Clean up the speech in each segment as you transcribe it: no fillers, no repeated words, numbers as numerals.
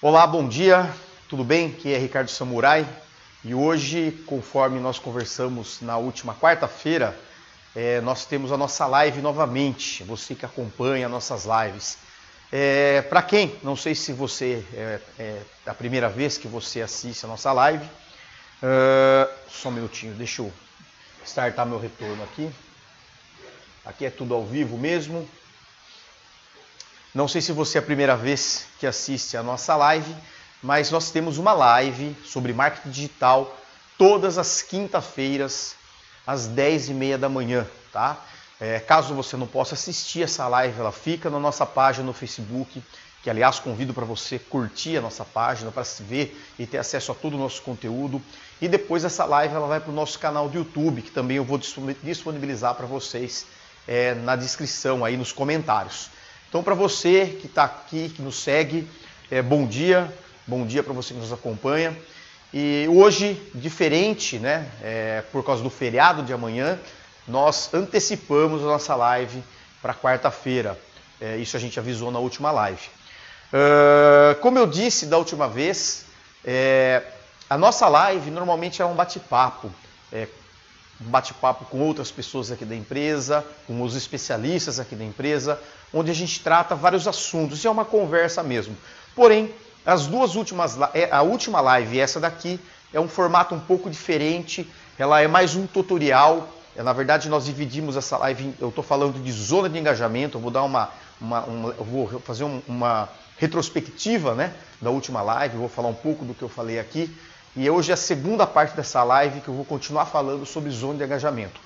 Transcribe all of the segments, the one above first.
Olá, bom dia, tudo bem? Aqui é Ricardo Samurai e hoje, conforme nós conversamos na última quarta-feira, nós temos a nossa live novamente, você que acompanha nossas lives. Para quem, não sei se você é a primeira vez que você assiste a nossa live, só um minutinho, deixa eu startar meu retorno aqui. Aqui é tudo ao vivo mesmo. Não sei se você é a primeira vez que assiste a nossa live, mas nós temos uma live sobre marketing digital todas as quinta-feiras, às 10h30 da manhã, tá? Caso você não possa assistir essa live, ela fica na nossa página no Facebook, que aliás convido para você curtir a nossa página para se ver e ter acesso a todo o nosso conteúdo. E depois essa live ela vai para o nosso canal do YouTube, que também eu vou disponibilizar para vocês na descrição, aí nos comentários. Então, para você que está aqui, que nos segue, bom dia para você que nos acompanha. E hoje, diferente, né, por causa do feriado de amanhã, nós antecipamos a nossa live para quarta-feira. Isso a gente avisou na última live. Como eu disse da última vez, a nossa live normalmente é um bate-papo. Um bate-papo com outras pessoas aqui da empresa, com os especialistas aqui da empresa, onde a gente trata vários assuntos, e é uma conversa mesmo. Porém, a última live e essa daqui é um formato um pouco diferente, ela é mais um tutorial. Na verdade, nós dividimos essa live, eu estou falando de zona de engajamento, eu vou dar eu vou fazer uma retrospectiva, né, da última live, vou falar um pouco do que eu falei aqui. E hoje é a segunda parte dessa live que eu vou continuar falando sobre zona de engajamento.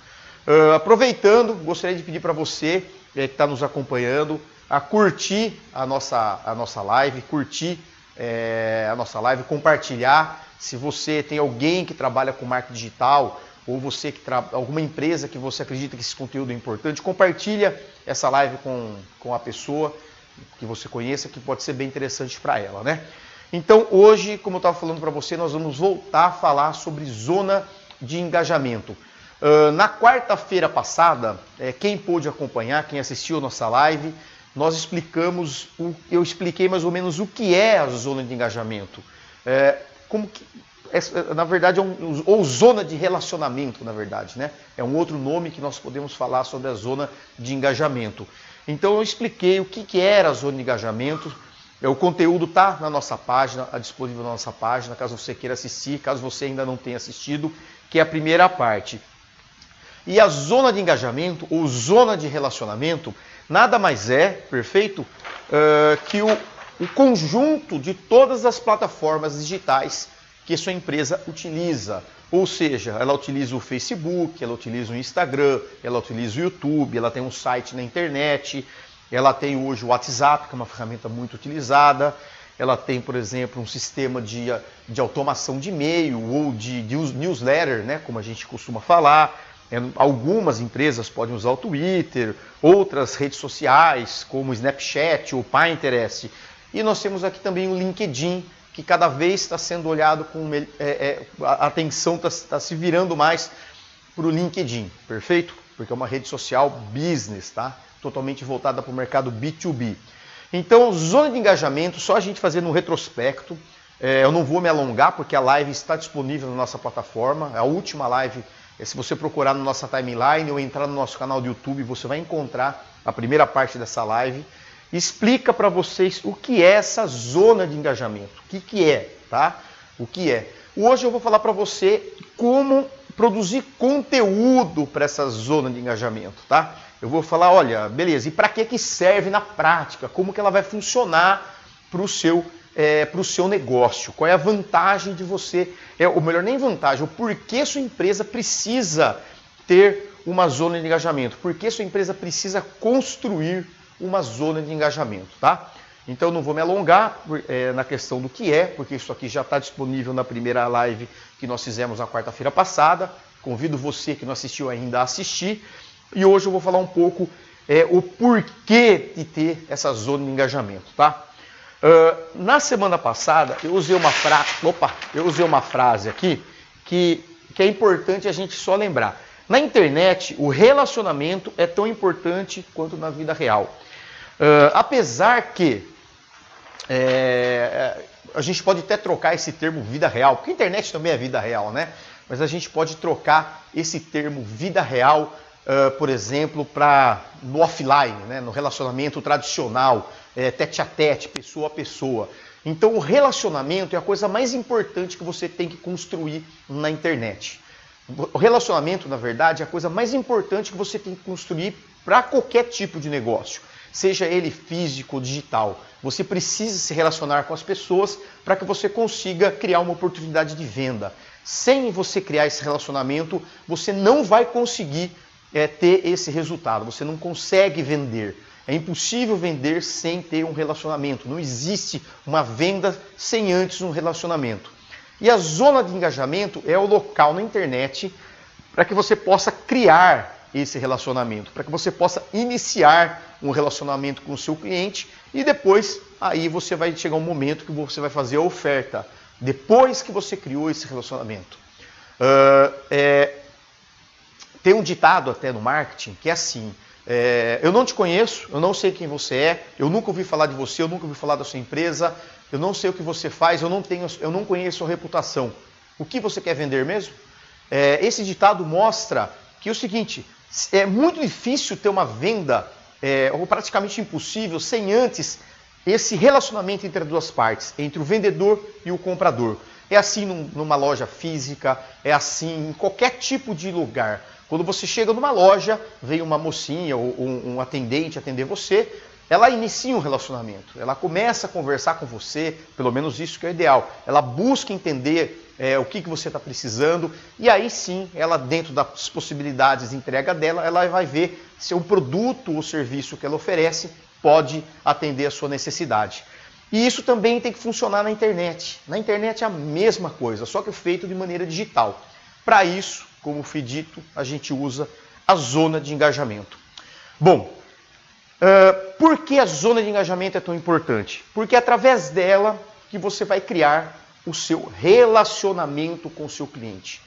Aproveitando, gostaria de pedir para você que está nos acompanhando a curtir a nossa live, compartilhar. Se você tem alguém que trabalha com marketing digital ou você que alguma empresa que você acredita que esse conteúdo é importante, compartilha essa live com a pessoa que você conheça, que pode ser bem interessante para ela, né? Então, hoje, como eu estava falando para você, nós vamos voltar a falar sobre zona de engajamento. Na quarta-feira passada, quem pôde acompanhar, quem assistiu a nossa live, eu expliquei mais ou menos o que é a zona de engajamento. Na verdade, ou zona de relacionamento, na verdade, né? É um outro nome que nós podemos falar sobre a zona de engajamento. Então, eu expliquei o que era a zona de engajamento. O conteúdo está na nossa página, disponível na nossa página, caso você queira assistir, caso você ainda não tenha assistido, que é a primeira parte. E a zona de engajamento, ou zona de relacionamento, nada mais é, perfeito, que o conjunto de todas as plataformas digitais que sua empresa utiliza. Ou seja, ela utiliza o Facebook, ela utiliza o Instagram, ela utiliza o YouTube, ela tem um site na internet. Ela tem hoje o WhatsApp, que é uma ferramenta muito utilizada. Ela tem, por exemplo, um sistema de automação de e-mail ou de newsletter, né, como a gente costuma falar. Algumas empresas podem usar o Twitter, outras redes sociais, como o Snapchat ou o Pinterest. E nós temos aqui também o LinkedIn, que cada vez está sendo olhado com... a atenção está se virando mais para o LinkedIn, perfeito? Porque é uma rede social business, tá? Totalmente voltada para o mercado B2B. Então, zona de engajamento, só a gente fazendo um retrospecto. Eu não vou me alongar, porque a live está disponível na nossa plataforma. A última live, se você procurar na nossa timeline ou entrar no nosso canal do YouTube, você vai encontrar a primeira parte dessa live. Explica para vocês o que é essa zona de engajamento. O que é, tá? O que é. Hoje eu vou falar para você como produzir conteúdo para essa zona de engajamento, tá? Eu vou falar, olha, beleza, e para que serve na prática? Como que ela vai funcionar para o seu negócio? Qual é a vantagem de você, ou melhor, nem vantagem, o porquê sua empresa precisa ter uma zona de engajamento? Por que sua empresa precisa construir uma zona de engajamento, tá? Então eu não vou me alongar na questão do que é, porque isso aqui já está disponível na primeira live que nós fizemos na quarta-feira passada. Convido você que não assistiu ainda a assistir. E hoje eu vou falar um pouco o porquê de ter essa zona de engajamento, tá? Na semana passada eu usei uma frase aqui que é importante a gente só lembrar. Na internet, o relacionamento é tão importante quanto na vida real. Apesar que a gente pode até trocar esse termo vida real, porque a internet também é vida real, né? Mas a gente pode trocar esse termo vida real, por exemplo, para no offline, né? No relacionamento tradicional, tete a tete, pessoa a pessoa. Então o relacionamento é a coisa mais importante que você tem que construir na internet. O relacionamento, na verdade, é a coisa mais importante que você tem que construir para qualquer tipo de negócio, seja ele físico ou digital. Você precisa se relacionar com as pessoas para que você consiga criar uma oportunidade de venda. Sem você criar esse relacionamento, você não vai conseguir ter esse resultado. Você não consegue vender. É impossível vender sem ter um relacionamento. Não existe uma venda sem antes um relacionamento. E a zona de engajamento é o local na internet para que você possa criar esse relacionamento, para que você possa iniciar um relacionamento com o seu cliente e depois aí você vai chegar um momento que você vai fazer a oferta, depois que você criou esse relacionamento. Tem um ditado até no marketing que é assim, eu não te conheço, eu não sei quem você é, eu nunca ouvi falar de você, eu nunca ouvi falar da sua empresa, eu não sei o que você faz, eu não conheço a sua reputação. O que você quer vender mesmo? Esse ditado mostra que é o seguinte, é muito difícil ter uma venda, ou praticamente impossível, sem antes esse relacionamento entre as duas partes, entre o vendedor e o comprador. É assim numa loja física, é assim em qualquer tipo de lugar. Quando você chega numa loja, vem uma mocinha ou um atendente atender você, ela inicia um relacionamento, ela começa a conversar com você, pelo menos isso que é o ideal. Ela busca entender o que você está precisando e aí sim, ela dentro das possibilidades de entrega dela, ela vai ver se o produto ou serviço que ela oferece pode atender a sua necessidade. E isso também tem que funcionar na internet. Na internet é a mesma coisa, só que feito de maneira digital. Para isso, como foi dito, a gente usa a zona de engajamento. Bom, por que a zona de engajamento é tão importante? Porque é através dela que você vai criar o seu relacionamento com o seu cliente.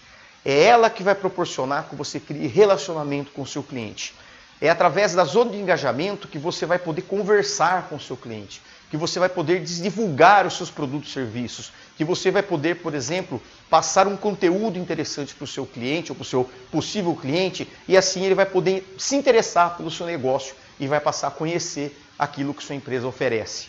É ela que vai proporcionar que você crie relacionamento com o seu cliente. É através da zona de engajamento que você vai poder conversar com o seu cliente, que você vai poder divulgar os seus produtos e serviços, que você vai poder, por exemplo, passar um conteúdo interessante para o seu cliente ou para o seu possível cliente e assim ele vai poder se interessar pelo seu negócio e vai passar a conhecer aquilo que sua empresa oferece.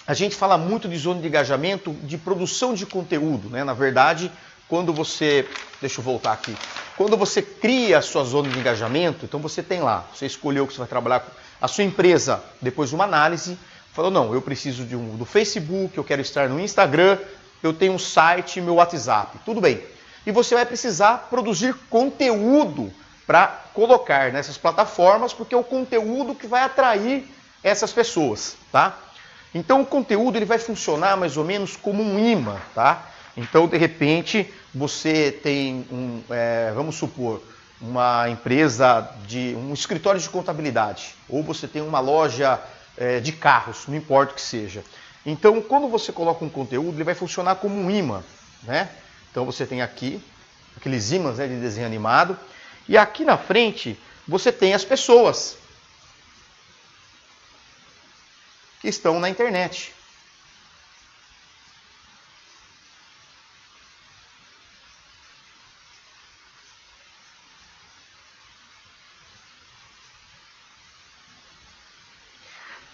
A gente fala muito de zona de engajamento, de produção de conteúdo, né? Na verdade, quando você... Deixa eu voltar aqui. Quando você cria a sua zona de engajamento, então você tem lá, você escolheu que você vai trabalhar com a sua empresa, depois de uma análise, falou, não, eu preciso do Facebook, eu quero estar no Instagram, eu tenho um site, meu WhatsApp, tudo bem. E você vai precisar produzir conteúdo para colocar nessas plataformas, porque é o conteúdo que vai atrair essas pessoas, tá? Então o conteúdo ele vai funcionar mais ou menos como um imã, tá? Então de repente você tem vamos supor, uma empresa um escritório de contabilidade, ou você tem uma loja de carros, não importa o que seja. Então quando você coloca um conteúdo, ele vai funcionar como um imã, né? Então você tem aqui aqueles ímãs, né, de desenho animado, e aqui na frente você tem as pessoas que estão na internet.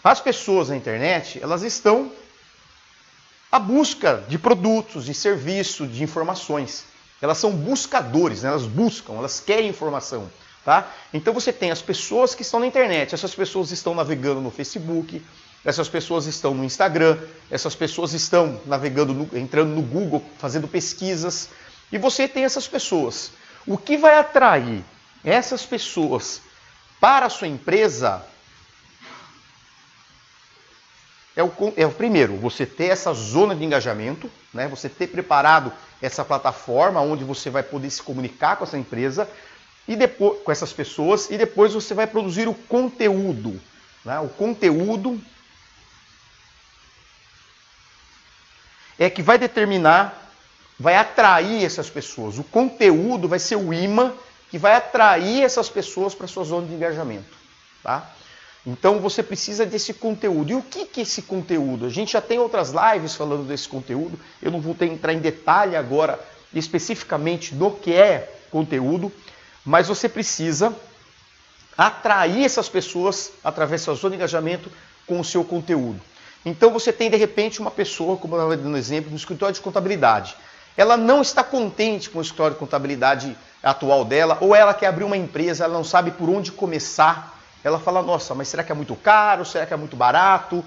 As pessoas na internet, elas estão à busca de produtos, de serviços, de informações. Elas são buscadores, né? Elas buscam, elas querem informação. Tá? Então você tem as pessoas que estão na internet, essas pessoas estão navegando no Facebook, essas pessoas estão no Instagram, essas pessoas estão navegando, entrando no Google, fazendo pesquisas, e você tem essas pessoas. O que vai atrair essas pessoas para a sua empresa é o primeiro, você ter essa zona de engajamento, né? Você ter preparado essa plataforma onde você vai poder se comunicar com essa empresa, e depois, com essas pessoas, e depois você vai produzir o conteúdo. Né? O conteúdo é que vai determinar, vai atrair essas pessoas. O conteúdo vai ser o imã que vai atrair essas pessoas para a sua zona de engajamento. Tá? Então você precisa desse conteúdo. E o que é esse conteúdo? A gente já tem outras lives falando desse conteúdo. Eu não vou entrar em detalhe agora especificamente do que é conteúdo, mas você precisa atrair essas pessoas através da sua zona de engajamento com o seu conteúdo. Então você tem de repente uma pessoa, como eu estava dando exemplo, no escritório de contabilidade. Ela não está contente com o escritório de contabilidade atual dela, ou ela quer abrir uma empresa, ela não sabe por onde começar. Ela fala, nossa, mas será que é muito caro? Será que é muito barato?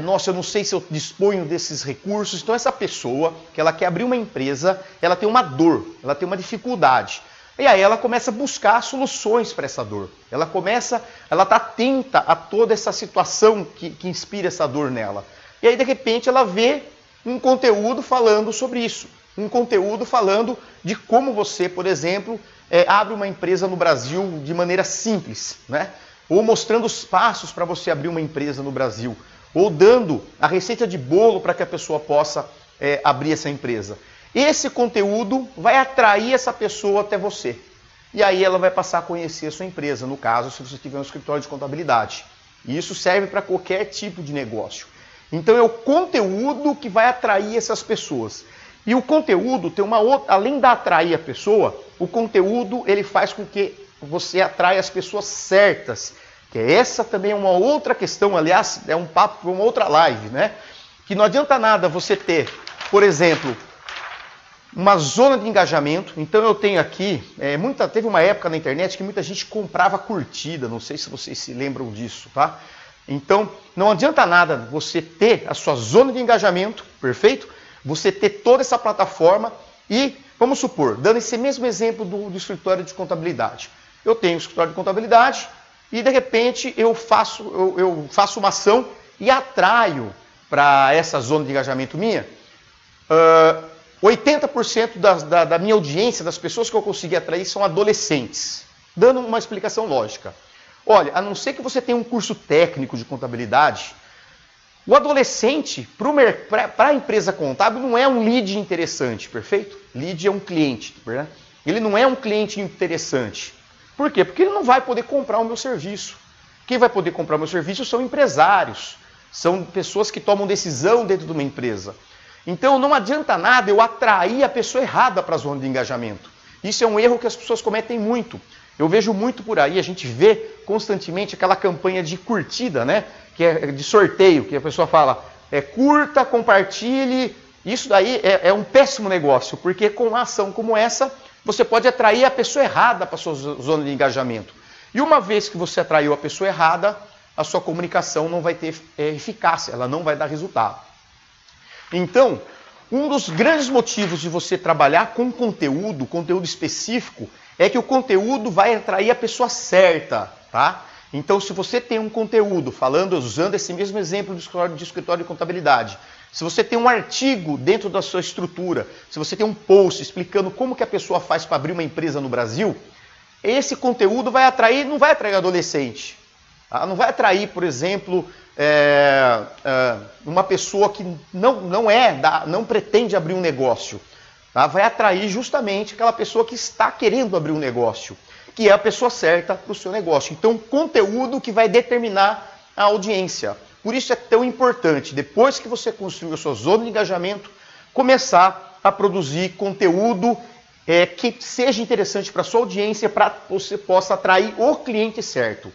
Nossa, eu não sei se eu disponho desses recursos. Então essa pessoa, que ela quer abrir uma empresa, ela tem uma dor, ela tem uma dificuldade. E aí ela começa a buscar soluções para essa dor. Ela está atenta a toda essa situação que inspira essa dor nela. E aí de repente ela vê um conteúdo falando sobre isso. Um conteúdo falando de como você, por exemplo, abre uma empresa no Brasil de maneira simples, né? Ou mostrando os passos para você abrir uma empresa no Brasil, ou dando a receita de bolo para que a pessoa possa abrir essa empresa. Esse conteúdo vai atrair essa pessoa até você. E aí ela vai passar a conhecer a sua empresa, no caso, se você tiver um escritório de contabilidade. E isso serve para qualquer tipo de negócio. Então é o conteúdo que vai atrair essas pessoas. E o conteúdo tem uma outra, além de atrair a pessoa, o conteúdo ele faz com que você atrai as pessoas certas. Que essa também é uma outra questão, aliás, é um papo para uma outra live, né? Que não adianta nada você ter, por exemplo, uma zona de engajamento. Então eu tenho aqui, teve uma época na internet que muita gente comprava curtida, não sei se vocês se lembram disso, tá? Então não adianta nada você ter a sua zona de engajamento, perfeito? Você ter toda essa plataforma e, vamos supor, dando esse mesmo exemplo do escritório de contabilidade. Eu tenho um escritório de contabilidade e de repente eu faço uma ação e atraio para essa zona de engajamento minha 80% da minha audiência, das pessoas que eu consegui atrair, são adolescentes. Dando uma explicação lógica. Olha, a não ser que você tenha um curso técnico de contabilidade, o adolescente, para a empresa contábil, não é um lead interessante, perfeito? Lead é um cliente, né? Ele não é um cliente interessante. Por quê? Porque ele não vai poder comprar o meu serviço. Quem vai poder comprar o meu serviço são empresários, são pessoas que tomam decisão dentro de uma empresa. Então não adianta nada eu atrair a pessoa errada para a zona de engajamento. Isso é um erro que as pessoas cometem muito. Eu vejo muito por aí, a gente vê constantemente aquela campanha de curtida, né? Que é de sorteio, que a pessoa fala, curta, compartilhe. Isso daí é um péssimo negócio, porque com uma ação como essa, você pode atrair a pessoa errada para a sua zona de engajamento. E uma vez que você atraiu a pessoa errada, a sua comunicação não vai ter eficácia, ela não vai dar resultado. Então, um dos grandes motivos de você trabalhar com conteúdo específico, é que o conteúdo vai atrair a pessoa certa, tá? Então, se você tem um conteúdo usando esse mesmo exemplo de escritório de contabilidade, se você tem um artigo dentro da sua estrutura, se você tem um post explicando como que a pessoa faz para abrir uma empresa no Brasil, esse conteúdo não vai atrair adolescente. Tá? Não vai atrair, por exemplo, uma pessoa que não pretende abrir um negócio. Tá? Vai atrair justamente aquela pessoa que está querendo abrir um negócio, que é a pessoa certa para o seu negócio. Então, conteúdo que vai determinar a audiência. Por isso é tão importante, depois que você construiu a sua zona de engajamento, começar a produzir conteúdo que seja interessante para a sua audiência, para que você possa atrair o cliente certo.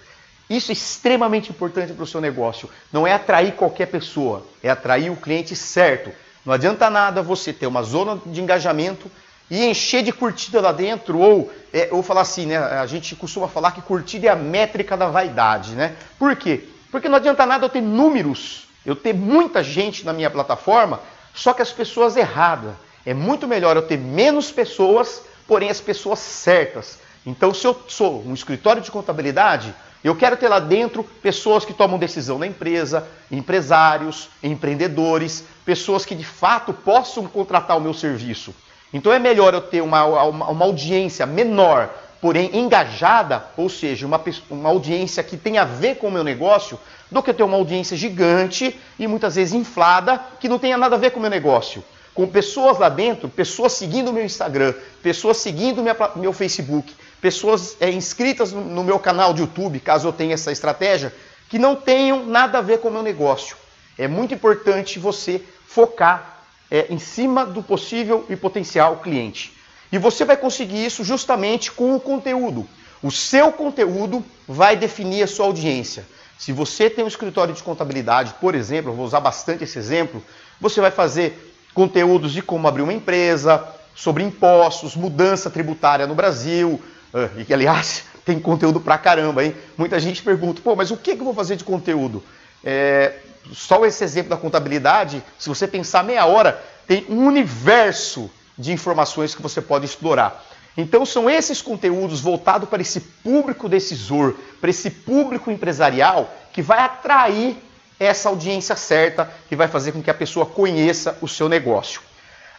Isso é extremamente importante para o seu negócio. Não é atrair qualquer pessoa, é atrair o cliente certo. Não adianta nada você ter uma zona de engajamento e encher de curtida lá dentro, ou falar assim, né? A gente costuma falar que curtida é a métrica da vaidade, né? Por quê? Porque não adianta nada eu ter números, eu ter muita gente na minha plataforma, só que as pessoas erradas. É muito melhor eu ter menos pessoas, porém as pessoas certas. Então, se eu sou um escritório de contabilidade, eu quero ter lá dentro pessoas que tomam decisão na empresa, empresários, empreendedores, pessoas que de fato possam contratar o meu serviço. Então é melhor eu ter uma audiência menor, porém engajada, ou seja, uma audiência que tem a ver com o meu negócio, do que ter uma audiência gigante e muitas vezes inflada, que não tenha nada a ver com o meu negócio. Com pessoas lá dentro, pessoas seguindo o meu Instagram, pessoas seguindo o meu Facebook, pessoas inscritas no meu canal de YouTube, caso eu tenha essa estratégia, que não tenham nada a ver com o meu negócio. É muito importante você focar em cima do possível e potencial cliente. E você vai conseguir isso justamente com o conteúdo. O seu conteúdo vai definir a sua audiência. Se você tem um escritório de contabilidade, por exemplo, eu vou usar bastante esse exemplo, você vai fazer conteúdos de como abrir uma empresa, sobre impostos, mudança tributária no Brasil, e que, aliás, tem conteúdo pra caramba, hein? Muita gente pergunta, pô, mas o que eu vou fazer de conteúdo? Só esse exemplo da contabilidade, se você pensar meia hora, tem um universo de informações que você pode explorar. Então são esses conteúdos voltados para esse público decisor, para esse público empresarial, que vai atrair essa audiência certa e vai fazer com que a pessoa conheça o seu negócio.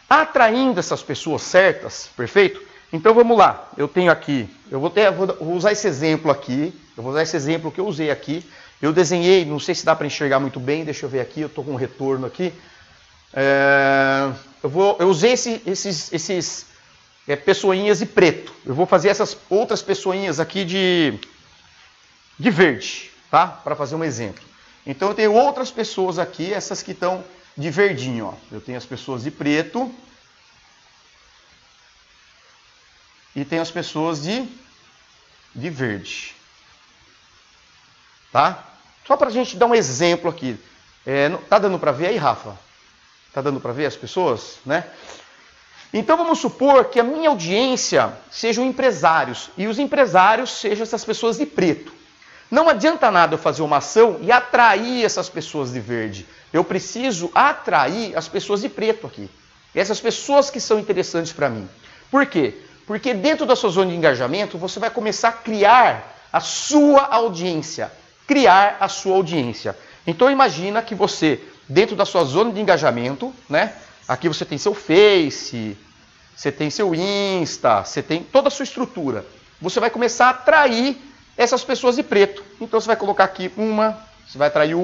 Atraindo essas pessoas certas, perfeito? Então vamos lá, eu tenho aqui, vou usar esse exemplo aqui, eu vou usar esse exemplo que eu usei aqui. Eu desenhei, não sei se dá para enxergar muito bem, deixa eu ver aqui, eu estou com um retorno aqui. Eu usei esses pessoinhas de preto. Eu vou fazer essas outras pessoinhas aqui de verde, tá? Para fazer um exemplo. Então eu tenho outras pessoas aqui, essas que estão de verdinho, ó. Eu tenho as pessoas de preto e tenho as pessoas de verde, tá? Só para a gente dar um exemplo aqui. Tá dando para ver aí, Rafa? Tá dando para ver as pessoas, né? Então vamos supor que a minha audiência sejam empresários e os empresários sejam essas pessoas de preto. Não adianta nada eu fazer uma ação e atrair essas pessoas de verde. Eu preciso atrair as pessoas de preto aqui. Essas pessoas que são interessantes para mim. Por quê? Porque dentro da sua zona de engajamento você vai começar a criar a sua audiência. Criar a sua audiência. Então imagina que você, dentro da sua zona de engajamento, né? Aqui você tem seu Face, você tem seu Insta, você tem toda a sua estrutura. Você vai começar a atrair essas pessoas de preto. Então você vai colocar aqui você vai atrair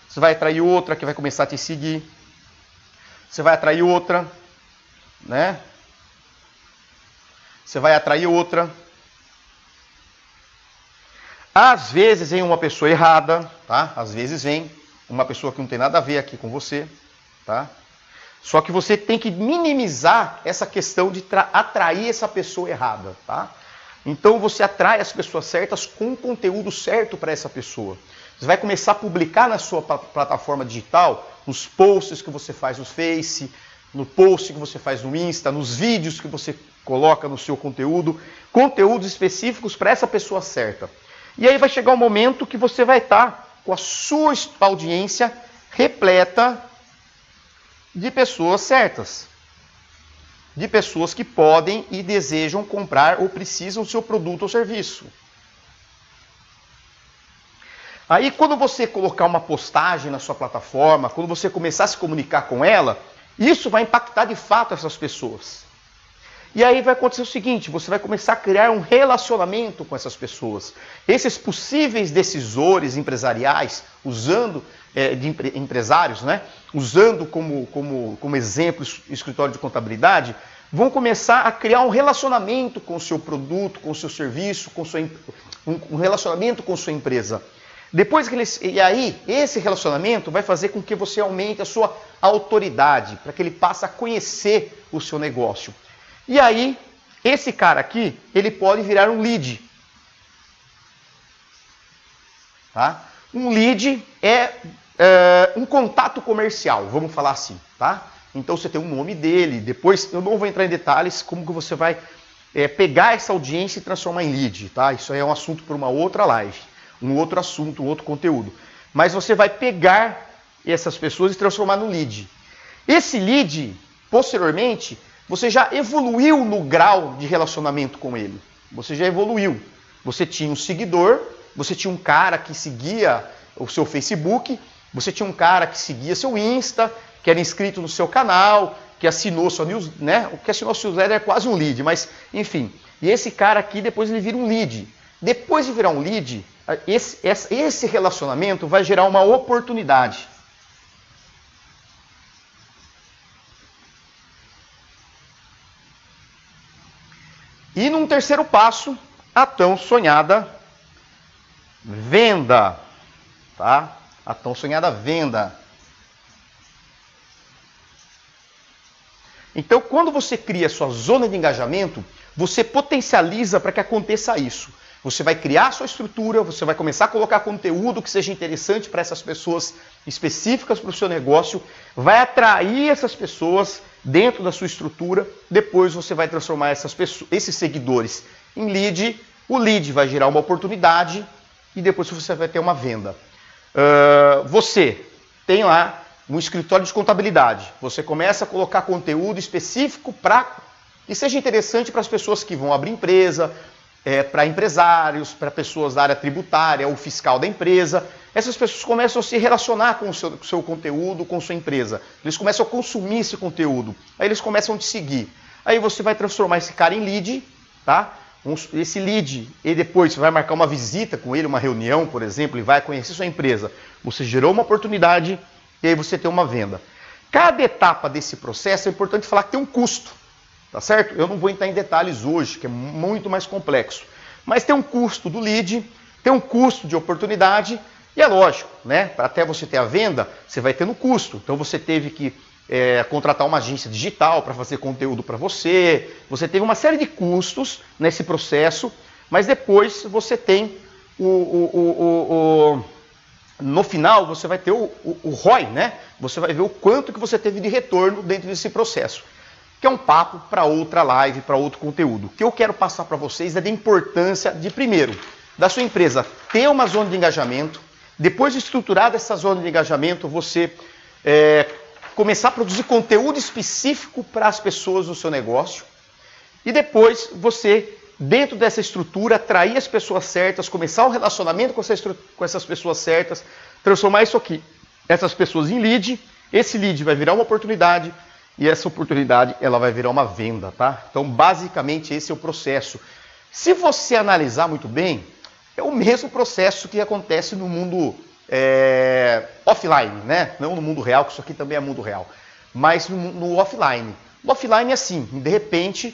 você vai atrair outra que vai começar a te seguir. Você vai atrair outra, né? Você vai atrair outra. Às vezes vem uma pessoa errada, tá? Às vezes vem uma pessoa que não tem nada a ver aqui com você, tá? Só que você tem que minimizar essa questão de atrair essa pessoa errada, tá? Então você atrai as pessoas certas com o conteúdo certo para essa pessoa. Você vai começar a publicar na sua plataforma digital, nos posts que você faz no Face, no post que você faz no Insta, nos vídeos que você coloca no seu conteúdo, conteúdos específicos para essa pessoa certa. E aí vai chegar um momento que você vai estar com a sua audiência repleta de pessoas certas. De pessoas que podem e desejam comprar ou precisam do seu produto ou serviço. Aí quando você colocar uma postagem na sua plataforma, quando você começar a se comunicar com ela, isso vai impactar de fato essas pessoas. E aí vai acontecer o seguinte, você vai começar a criar um relacionamento com essas pessoas. Esses possíveis decisores empresariais, usando empresários, né? Usando como exemplo o escritório de contabilidade, vão começar a criar um relacionamento com o seu produto, com o seu serviço, um relacionamento com a sua empresa. E aí, esse relacionamento vai fazer com que você aumente a sua autoridade, para que ele passe a conhecer o seu negócio. E aí, esse cara aqui, ele pode virar um lead. Tá? Um lead é um contato comercial, vamos falar assim, tá? Então você tem o nome dele, depois eu não vou entrar em detalhes como que você vai pegar essa audiência e transformar em lead, tá? Isso aí é um assunto para uma outra live, um outro assunto, um outro conteúdo. Mas você vai pegar essas pessoas e transformar no lead. Esse lead, posteriormente, você já evoluiu no grau de relacionamento com ele. Você já evoluiu. Você tinha um seguidor, você tinha um cara que seguia o seu Facebook, você tinha um cara que seguia seu Insta, que era inscrito no seu canal, que assinou sua news, né? O que assinou sua newsletter é quase um lead, mas enfim. E esse cara aqui depois ele vira um lead. Depois de virar um lead, esse relacionamento vai gerar uma oportunidade. E num terceiro passo, a tão sonhada venda. tá? A tão sonhada venda. Então, quando você cria a sua zona de engajamento, você potencializa para que aconteça isso. Você vai criar a sua estrutura, você vai começar a colocar conteúdo que seja interessante para essas pessoas específicas para o seu negócio, vai atrair essas pessoas dentro da sua estrutura, depois você vai transformar esses seguidores em lead, o lead vai gerar uma oportunidade e depois você vai ter uma venda. Você tem lá um escritório de contabilidade, você começa a colocar conteúdo específico que seja interessante para as pessoas que vão abrir empresa, para empresários, para pessoas da área tributária ou fiscal da empresa. Essas pessoas começam a se relacionar com o seu conteúdo, com sua empresa. Eles começam a consumir esse conteúdo. Aí eles começam a te seguir. Aí você vai transformar esse cara em lead, tá? Esse lead, e depois você vai marcar uma visita com ele, uma reunião, por exemplo, e vai conhecer sua empresa. Você gerou uma oportunidade e aí você tem uma venda. Cada etapa desse processo é importante falar que tem um custo. Tá certo? Eu não vou entrar em detalhes hoje, que é muito mais complexo. Mas tem um custo do lead, tem um custo de oportunidade, e é lógico, né? Para até você ter a venda, você vai tendo custo. Então você teve que contratar uma agência digital para fazer conteúdo para você, você teve uma série de custos nesse processo, mas depois você tem no final você vai ter o ROI, né? Você vai ver o quanto que você teve de retorno dentro desse processo. Que é um papo para outra live, para outro conteúdo. O que eu quero passar para vocês é da importância de, primeiro, da sua empresa ter uma zona de engajamento, depois de estruturada essa zona de engajamento, você começar a produzir conteúdo específico para as pessoas do seu negócio, e depois você, dentro dessa estrutura, atrair as pessoas certas, começar um relacionamento com essas pessoas certas, transformar essas pessoas em lead, esse lead vai virar uma oportunidade, e essa oportunidade ela vai virar uma venda, tá? Então, basicamente, esse é o processo. Se você analisar muito bem, é o mesmo processo que acontece no mundo offline, né? Não no mundo real, que isso aqui também é mundo real, mas no offline. O offline é assim, de repente,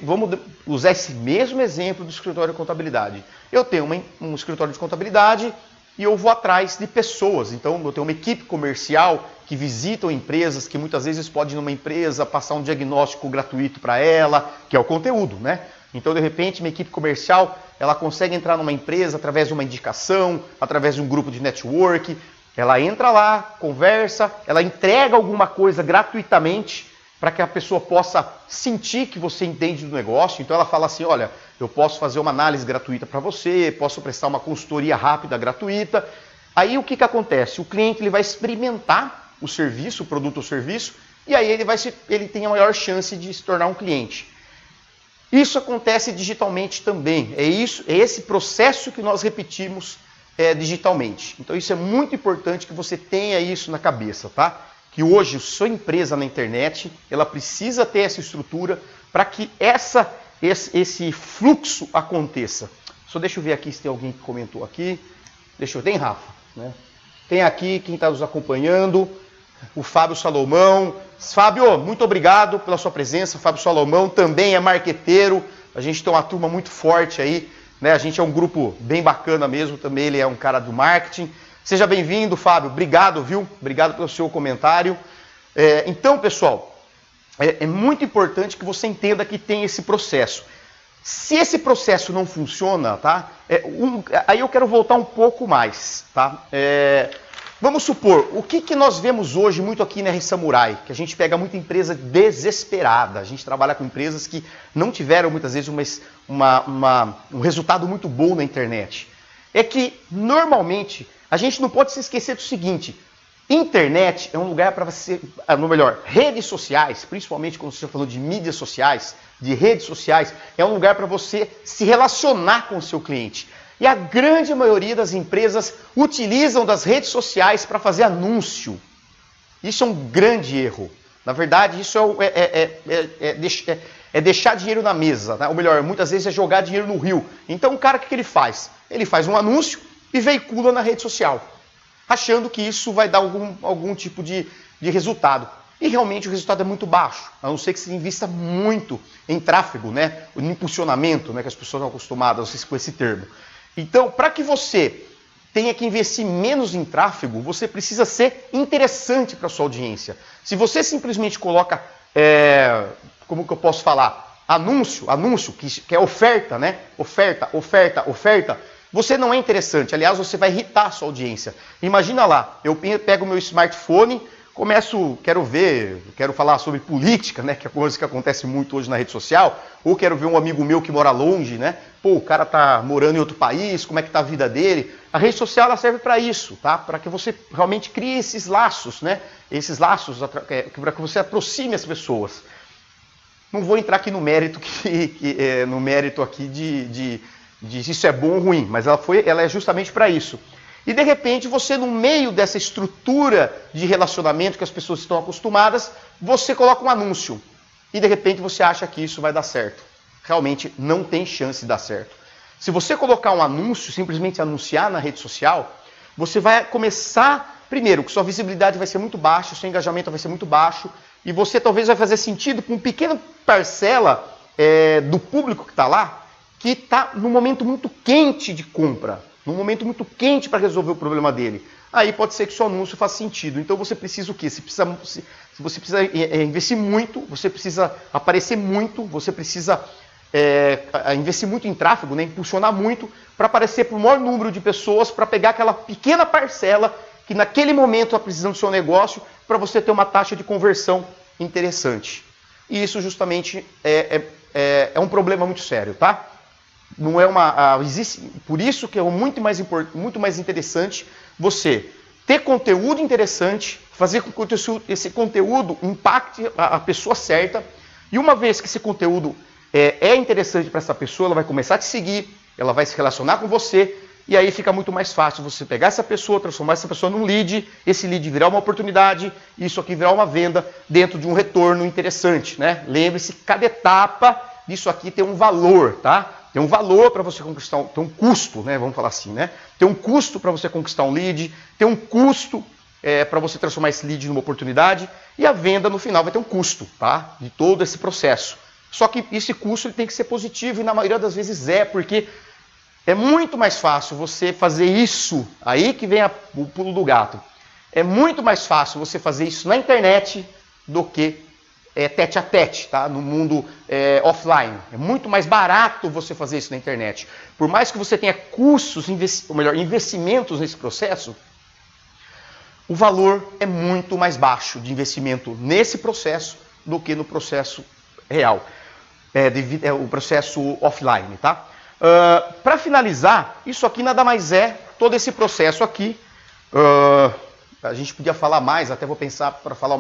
vamos usar esse mesmo exemplo do escritório de contabilidade. Eu tenho um escritório de contabilidade e eu vou atrás de pessoas. Então, eu tenho uma equipe comercial que visitam empresas, que muitas vezes pode ir numa empresa, passar um diagnóstico gratuito para ela, que é o conteúdo, né? Então, de repente, minha equipe comercial, ela consegue entrar numa empresa através de uma indicação, através de um grupo de network, ela entra lá, conversa, ela entrega alguma coisa gratuitamente para que a pessoa possa sentir que você entende do negócio. Então, ela fala assim, olha, eu posso fazer uma análise gratuita para você, posso prestar uma consultoria rápida gratuita. Aí, o que acontece? O cliente ele vai experimentar o serviço, o produto ou serviço, e aí ele tem a maior chance de se tornar um cliente. Isso acontece digitalmente também. É esse processo que nós repetimos digitalmente. Então isso é muito importante que você tenha isso na cabeça, tá? Que hoje a sua empresa na internet, ela precisa ter essa estrutura para que esse fluxo aconteça. Só deixa eu ver aqui se tem alguém que comentou aqui. Tem, Rafa? Né? Tem aqui quem está nos acompanhando. O Fábio Salomão. Fábio, muito obrigado pela sua presença. Fábio Salomão também é marqueteiro. A gente tem uma turma muito forte aí, né? A gente é um grupo bem bacana mesmo. Também ele é um cara do marketing. Seja bem-vindo, Fábio. Obrigado, viu? Obrigado pelo seu comentário. Então, pessoal, é muito importante que você entenda que tem esse processo. Se esse processo não funciona, tá? Aí eu quero voltar um pouco mais, tá? Vamos supor, o que nós vemos hoje muito aqui na R-Samurai, que a gente pega muita empresa desesperada, a gente trabalha com empresas que não tiveram muitas vezes um resultado muito bom na internet. É que, normalmente, a gente não pode se esquecer do seguinte, internet é um lugar para você, ou melhor, redes sociais, principalmente quando você está falando de mídias sociais, de redes sociais, é um lugar para você se relacionar com o seu cliente. E a grande maioria das empresas utilizam das redes sociais para fazer anúncio. Isso é um grande erro. Na verdade, isso é deixar dinheiro na mesa, né? Ou melhor, muitas vezes é jogar dinheiro no rio. Então o cara, o que ele faz? Ele faz um anúncio e veicula na rede social, achando que isso vai dar algum tipo de resultado. E realmente o resultado é muito baixo, a não ser que se invista muito em tráfego, né? Em impulsionamento, né? Que as pessoas estão acostumadas com esse termo. Então, para que você tenha que investir menos em tráfego, você precisa ser interessante para a sua audiência. Se você simplesmente coloca, como que eu posso falar? Anúncio, que é oferta, né? Oferta. Você não é interessante. Aliás, você vai irritar a sua audiência. Imagina lá, eu pego o meu smartphone, quero falar sobre política, né? Que é coisa que acontece muito hoje na rede social, ou quero ver um amigo meu que mora longe, né? Pô, o cara tá morando em outro país, como é que tá a vida dele? A rede social ela serve para isso, tá? Para que você realmente crie esses laços, né? Esses laços para que você aproxime as pessoas. Não vou entrar aqui no mérito aqui de se isso é bom ou ruim, mas ela é justamente para isso. E de repente você, no meio dessa estrutura de relacionamento que as pessoas estão acostumadas, você coloca um anúncio. E de repente você acha que isso vai dar certo. Realmente não tem chance de dar certo. Se você colocar um anúncio, simplesmente anunciar na rede social, você vai começar, primeiro, que sua visibilidade vai ser muito baixa, seu engajamento vai ser muito baixo, e você talvez vai fazer sentido com uma pequena parcela do público que está lá, que está num momento muito quente de compra, num momento muito quente para resolver o problema dele. Aí pode ser que seu anúncio faça sentido. Então você precisa o quê? Você precisa investir muito, você precisa aparecer muito, você precisa investir muito em tráfego, né? Impulsionar muito para aparecer para o maior número de pessoas, para pegar aquela pequena parcela que naquele momento está precisando do seu negócio, para você ter uma taxa de conversão interessante. E isso justamente é um problema muito sério, tá? Não é por isso que é muito mais interessante você ter conteúdo interessante, fazer com que esse conteúdo impacte a pessoa certa, e uma vez que esse conteúdo é interessante para essa pessoa, ela vai começar a te seguir, ela vai se relacionar com você, e aí fica muito mais fácil você pegar essa pessoa, transformar essa pessoa num lead, esse lead virar uma oportunidade, e isso aqui virar uma venda dentro de um retorno interessante, né? Lembre-se que cada etapa disso aqui tem um valor, tá? Tem um valor para você conquistar, tem um custo, né? Vamos falar assim, né? Tem um custo para você conquistar um lead, tem um custo para você transformar esse lead numa oportunidade, e a venda no final vai ter um custo, tá? De todo esse processo. Só que esse custo ele tem que ser positivo, e na maioria das vezes porque é muito mais fácil você fazer isso, aí que vem o pulo do gato. É muito mais fácil você fazer isso na internet do que tete a tete, tá? No mundo offline. É muito mais barato você fazer isso na internet. Por mais que você tenha custos, investimentos nesse processo, o valor é muito mais baixo de investimento nesse processo do que no processo real, o processo offline, tá? Para finalizar, isso aqui nada mais todo esse processo aqui. A gente podia falar mais, até vou pensar para falar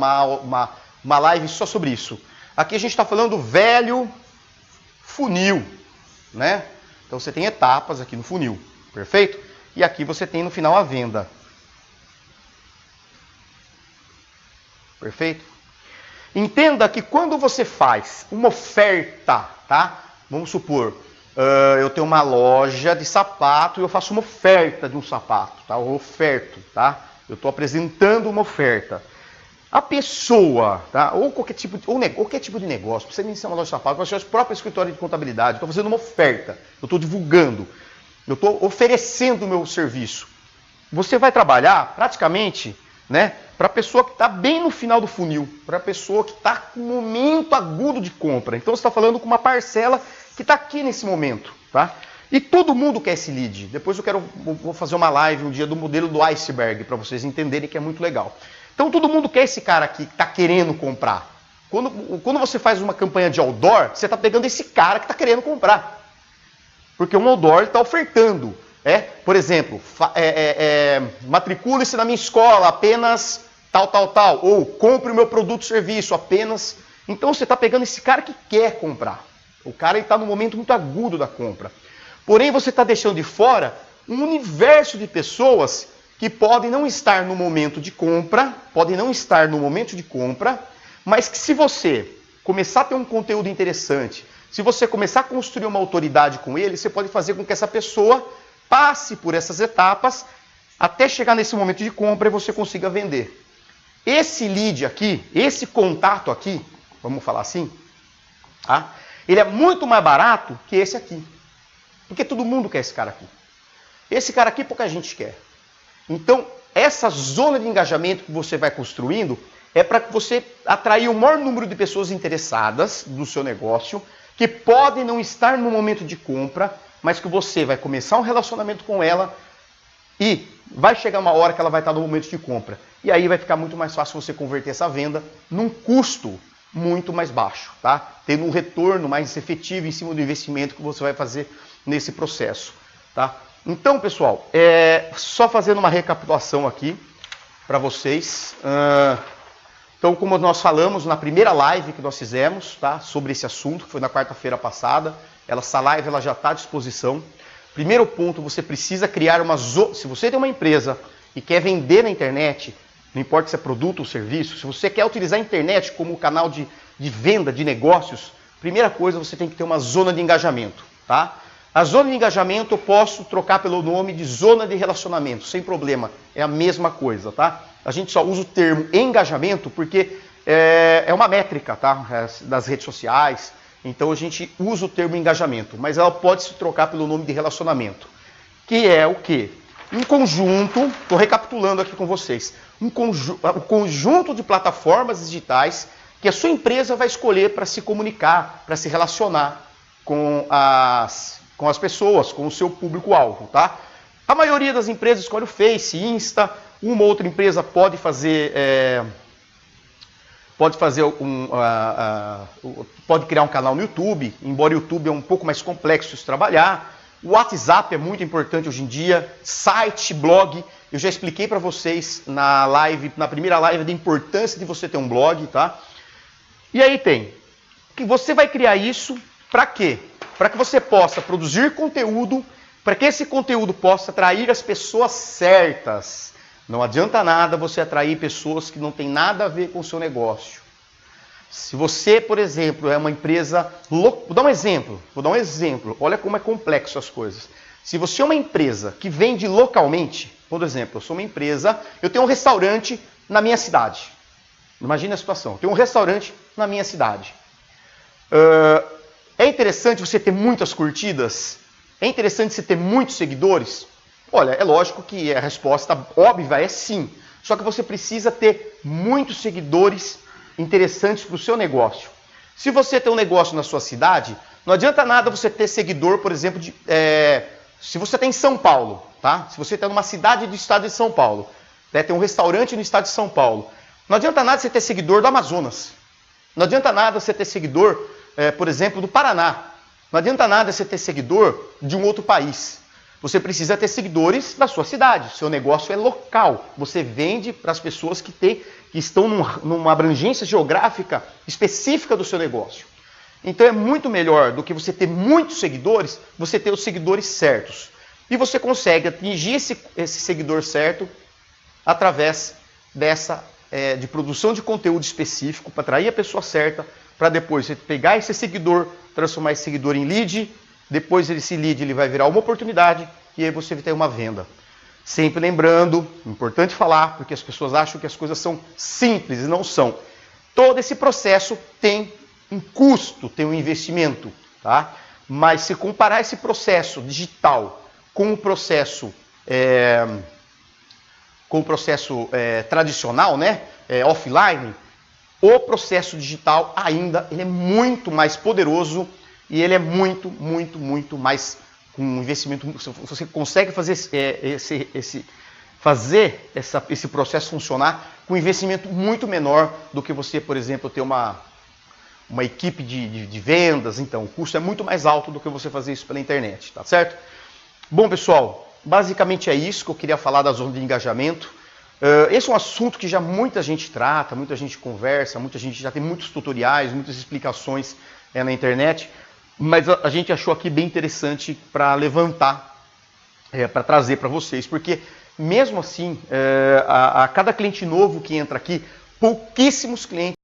uma live só sobre isso. Aqui a gente está falando do velho funil, né? Então você tem etapas aqui no funil, perfeito? E aqui você tem no final a venda. Perfeito? Entenda que quando você faz uma oferta, tá? Vamos supor, eu tenho uma loja de sapato e eu faço uma oferta de um sapato, tá? Eu oferto, tá? Eu estou apresentando uma oferta. A pessoa, tá? Ou qualquer tipo de negócio, precisa nem ser uma loja de sapato, pode ser o próprio escritório de contabilidade, estou fazendo uma oferta, eu estou divulgando, eu estou oferecendo o meu serviço. Você vai trabalhar praticamente, né, para a pessoa que está bem no final do funil, para a pessoa que está com um momento agudo de compra. Então você está falando com uma parcela que está aqui nesse momento, tá? E todo mundo quer esse lead. Depois vou fazer uma live um dia do modelo do iceberg para vocês entenderem que é muito legal. Então todo mundo quer esse cara aqui que está querendo comprar. Quando você faz uma campanha de outdoor, você está pegando esse cara que está querendo comprar. Porque um outdoor está ofertando. Por exemplo, matricule-se na minha escola apenas tal. Ou compre o meu produto ou serviço apenas. Então você está pegando esse cara que quer comprar. O cara está no momento muito agudo da compra. Porém você está deixando de fora um universo de pessoas que podem não estar no momento de compra, mas que se você começar a ter um conteúdo interessante, se você começar a construir uma autoridade com ele, você pode fazer com que essa pessoa passe por essas etapas até chegar nesse momento de compra e você consiga vender. Esse lead aqui, esse contato aqui, vamos falar assim, tá? Ele é muito mais barato que esse aqui. Porque todo mundo quer esse cara aqui. Esse cara aqui pouca gente quer. Então, essa zona de engajamento que você vai construindo é para que você atrair o maior número de pessoas interessadas no seu negócio, que podem não estar no momento de compra, mas que você vai começar um relacionamento com ela e vai chegar uma hora que ela vai estar no momento de compra. E aí vai ficar muito mais fácil você converter essa venda num custo muito mais baixo, tá? Tendo um retorno mais efetivo em cima do investimento que você vai fazer nesse processo, tá? Então, pessoal, só fazendo uma recapitulação aqui para vocês. Então, como nós falamos na primeira live que nós fizemos, tá, sobre esse assunto, que foi na quarta-feira passada, essa live ela já está à disposição. Primeiro ponto, você precisa criar uma zona. Se você tem uma empresa e quer vender na internet, não importa se é produto ou serviço, se você quer utilizar a internet como canal de venda, de negócios, primeira coisa, você tem que ter uma zona de engajamento, tá? A zona de engajamento eu posso trocar pelo nome de zona de relacionamento, sem problema, é a mesma coisa, tá? A gente só usa o termo engajamento porque é uma métrica, tá? Das redes sociais, então a gente usa o termo engajamento, mas ela pode se trocar pelo nome de relacionamento, que é o quê? Um conjunto, estou recapitulando aqui com vocês, um conjunto de plataformas digitais que a sua empresa vai escolher para se comunicar, para se relacionar com as pessoas, com o seu público-alvo, tá? A maioria das empresas escolhe o Face, Insta, uma outra empresa pode fazer pode criar um canal no YouTube, embora o YouTube é um pouco mais complexo de trabalhar. O WhatsApp é muito importante hoje em dia, site, blog. Eu já expliquei para vocês na primeira live, da importância de você ter um blog, tá? E aí que você vai criar isso para quê? Para que você possa produzir conteúdo, para que esse conteúdo possa atrair as pessoas certas. Não adianta nada você atrair pessoas que não têm nada a ver com o seu negócio. Se você, por exemplo, é uma empresa... Vou dar um exemplo. Olha como é complexo as coisas. Se você é uma empresa que vende localmente, por exemplo, eu sou uma empresa, eu tenho um restaurante na minha cidade. Imagina a situação. Eu tenho um restaurante na minha cidade. É interessante você ter muitas curtidas? É interessante você ter muitos seguidores? Olha, é lógico que a resposta óbvia é sim. Só que você precisa ter muitos seguidores interessantes para o seu negócio. Se você tem um negócio na sua cidade, não adianta nada você ter seguidor, por exemplo, se você tem em São Paulo, tá? Se você está numa cidade do estado de São Paulo, né? Tem um restaurante no estado de São Paulo, não adianta nada você ter seguidor do Amazonas. Não adianta nada você ter seguidor, por exemplo, do Paraná. Não adianta nada você ter seguidor de um outro país. Você precisa ter seguidores da sua cidade. O seu negócio é local. Você vende para as pessoas que estão numa abrangência geográfica específica do seu negócio. Então é muito melhor do que você ter muitos seguidores, você ter os seguidores certos. E você consegue atingir esse seguidor certo através de produção de conteúdo específico para atrair a pessoa certa, para depois você pegar esse seguidor, transformar esse seguidor em lead, depois esse lead ele vai virar uma oportunidade e aí você vai ter uma venda. Sempre lembrando, importante falar, porque as pessoas acham que as coisas são simples e não são. Todo esse processo tem um custo, tem um investimento, tá? Mas se comparar esse processo digital com o processo tradicional, né, offline, o processo digital ainda ele é muito mais poderoso e ele é muito mais com um investimento. Você consegue fazer esse processo funcionar com um investimento muito menor do que você, por exemplo, ter uma equipe de vendas. Então, o custo é muito mais alto do que você fazer isso pela internet, tá certo? Bom, pessoal, basicamente é isso que eu queria falar da zona de engajamento. Esse é um assunto que já muita gente trata, muita gente conversa, muita gente já tem muitos tutoriais, muitas explicações na internet, mas a gente achou aqui bem interessante para levantar, para trazer para vocês, porque mesmo assim, a cada cliente novo que entra aqui, pouquíssimos clientes